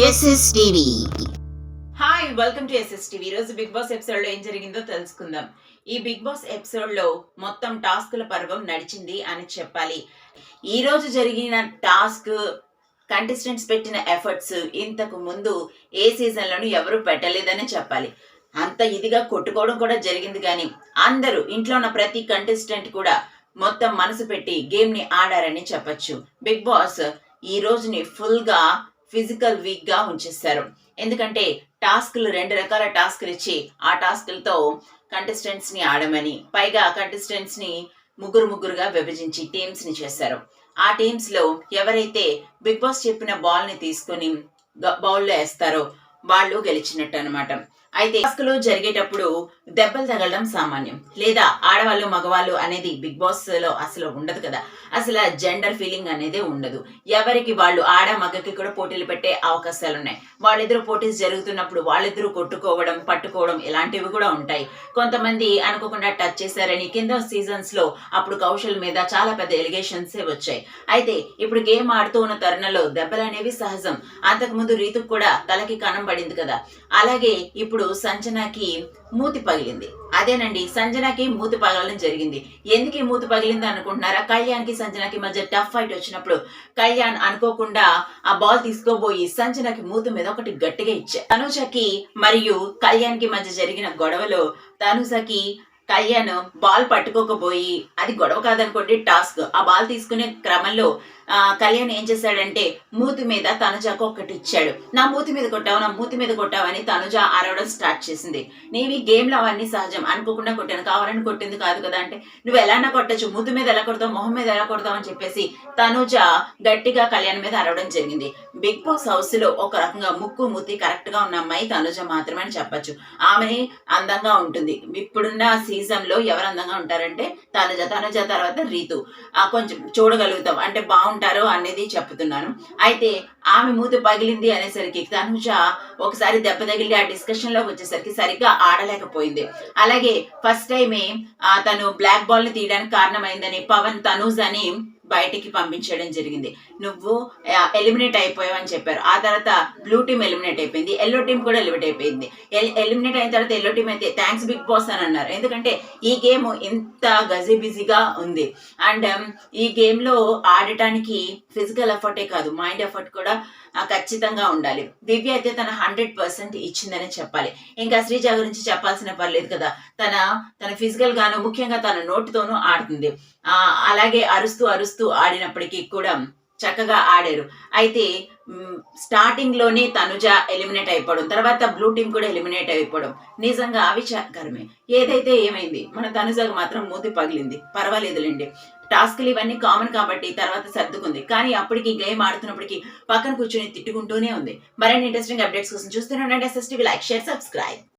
SSTV. Hi, welcome to SSTV. ఈరోజు big boss episode లో ఏం జరిగిందో తెలుసుకుందాం. ఈ బిగ్ బాస్ ఎపిసోడ్ లో మొత్తం టాస్కుల పర్వం నడిచింది అని చెప్పాలి. ఈ రోజు జరిగిన టాస్క్ కంటెస్టెంట్స్ పెట్టిన ఎఫర్ట్స్ ఇంతకు ముందు ఏ సీజన్ లోనూ ఎవరు పెట్టలేదని చెప్పాలి. అంత ఇదిగా కొట్టుకోవడం కూడా జరిగింది. కానీ అందరూ ఇంట్లో ఉన్న ప్రతి కంటెస్టెంట్ కూడా మొత్తం మనసు పెట్టి గేమ్ ని ఆడారని చెప్పొచ్చు. బిగ్ బాస్ ఈ రోజుని ఫుల్ గా ఫిజికల్ వీక్ గా ఉంచేస్తారు. ఎందుకంటే టాస్క్లు 2 రకాల టాస్క్లు ఇచ్చి ఆ టాస్క్లతో కంటెస్టెంట్స్ ని ఆడమని, పైగా కంటెస్టెంట్స్ ని ముగ్గురుగా విభజించి టీమ్స్ ని చేశారు. ఆ టీమ్స్ లో ఎవరైతే బిగ్ బాస్ చెప్పిన బాల్ ని తీసుకుని బౌల్లో వేస్తారో వాళ్ళు గెలిచినట్టు అనమాట. అయితే టాస్క్లు జరిగేటప్పుడు దెబ్బలు తగలడం సామాన్యం. లేదా ఆడవాళ్ళు మగవాళ్ళు అనేది బిగ్ బాస్ లో అసలు ఉండదు కదా. అసలు జెండర్ ఫీలింగ్ అనేది ఉండదు. ఎవరికి వాళ్ళు ఆడ మగకి కూడా పోటీలు పెట్టే అవకాశాలు ఉన్నాయి. వాళ్ళిద్దరు పోటీస్ జరుగుతున్నప్పుడు వాళ్ళిద్దరూ కొట్టుకోవడం, పట్టుకోవడం ఇలాంటివి కూడా ఉంటాయి. కొంతమంది అనుకోకుండా టచ్ చేశారని కింద సీజన్స్ లో అప్పుడు కౌశల్ మీద చాలా పెద్ద ఎలిగేషన్స్ వచ్చాయి. అయితే ఇప్పుడు గేమ్ ఆడుతూ ఉన్న తరుణంలో దెబ్బలు అనేవి సహజం. అంతకుముందు రీతుకు కూడా తలకి కనం పడింది కదా. అలాగే ఇప్పుడు సంజనాకి మూతి పగిలింది. అదేనండి, సంజనాకి మూతి పగలడం జరిగింది. ఎందుకు ఈ మూతి పగిలింది అనుకుంటున్నారా? కళ్యాణ్ కి సంజనాకి మధ్య టఫ్ ఫైట్ వచ్చినప్పుడు కళ్యాణ్ అనుకోకుండా ఆ బాల్ తీసుకోబోయి సంజనాకి మూతి మీద ఒకటి గట్టిగా ఇచ్చారు. తనుజకి మరియు కళ్యాణ్ కి మధ్య జరిగిన గొడవలో తనుజకి కళ్యాణ్ బాల్ పట్టుకోకపోయి, అది గొడవ కాదనుకోండి, టాస్క్. ఆ బాల్ తీసుకునే క్రమంలో కళ్యాణ్ ఏం చేశాడంటే మూతి మీద తనుజకు ఒకటి ఇచ్చాడు. నా మూతి మీద కొట్టావు అని తనుజ అరవడం స్టార్ట్ చేసింది. నీవి గేమ్ లో అవన్నీ సహజం, అనుకోకుండా కొట్టాను, కావాలని కొట్టింది కాదు కదా అంటే, నువ్వు ఎలానా కొట్టచ్చు, మూతి మీద ఎలా కొడతావు, మొహం మీద ఎలా కొడతావు అని చెప్పేసి తనుజ గట్టిగా కళ్యాణ్ మీద అరవడం జరిగింది. బిగ్ బాస్ హౌస్ లో ఒక రకంగా ముక్కు మూతి కరెక్ట్ గా ఉన్న అమ్మాయి తనుజ మాత్రమే అని చెప్పచ్చు. ఆమె అందంగా ఉంటుంది. ఇప్పుడున్న సీజన్ లో ఎవరు అందంగా ఉంటారంటే తనుజ తర్వాత రీతు. కొంచెం చూడగలుగుతాం అంటే బాగుంటారు అనేది చెప్తున్నాను. అయితే ఆమె మూతి పగిలింది అనేసరికి తనుజ ఒకసారి దెబ్బ తగిలి ఆ డిస్కషన్ లోకి వచ్చేసరికి సరిగ్గా ఆడలేకపోయింది. అలాగే ఫస్ట్ టైమే తను బ్లాక్ బాల్ ని తీయడానికి కారణమైందని పవన్ తనూజ్ అని బయటికి పంపించడం జరిగింది. నువ్వు ఎలిమినేట్ అయిపోయావు అని చెప్పారు. ఆ తర్వాత బ్లూ టీమ్ ఎలిమినేట్ అయిపోయింది, ఎల్లో టీమ్ కూడా ఎలిమినేట్ అయిపోయింది. ఎలిమినేట్ అయిన తర్వాత ఎల్లో టీమ్ అయితే థ్యాంక్స్ బిగ్ బాస్ అని అన్నారు. ఎందుకంటే ఈ గేమ్ ఇంత గజిబిజిగా ఉంది. అండ్ ఈ గేమ్ లో ఆడటానికి ఫిజికల్ ఎఫర్టే కాదు, మైండ్ ఎఫర్ట్ కూడా ఖచ్చితంగా ఉండాలి. దివ్య అయితే తన 100% ఇచ్చిందని చెప్పాలి. ఇంకా శ్రీజ గురించి చెప్పాల్సిన పర్లేదు కదా. తన ఫిజికల్ గాను ముఖ్యంగా తన నోటితోనూ ఆడుతుంది. అలాగే అరుస్తూ ఆడినప్పటికీ కూడా చక్కగా ఆడారు. అయితే స్టార్టింగ్ లోనే తనుజ ఎలిమినేట్ అయిపోవడం, తర్వాత బ్లూ టీమ్ కూడా ఎలిమినేట్ అయిపోవడం నిజంగా ఆవిచారకరమే. ఏదైతే ఏమైంది, మన తనుజకు మాత్రం మూతి పగిలింది, పర్వాలేదులేండి. టాస్క్లు ఇవన్నీ కామన్ కాబట్టి తర్వాత సర్దుకుంది. కానీ అప్పటికి గేమ్ ఆడుతున్నప్పటికీ పక్కన కూర్చొని తిట్టుకుంటూనే ఉంది. మరిన్ని ఇంట్రెస్టింగ్ అప్డేట్స్ కోసం చూస్తూనే ఉండండి ఎస్ఎస్టీవీ. Like, share, subscribe.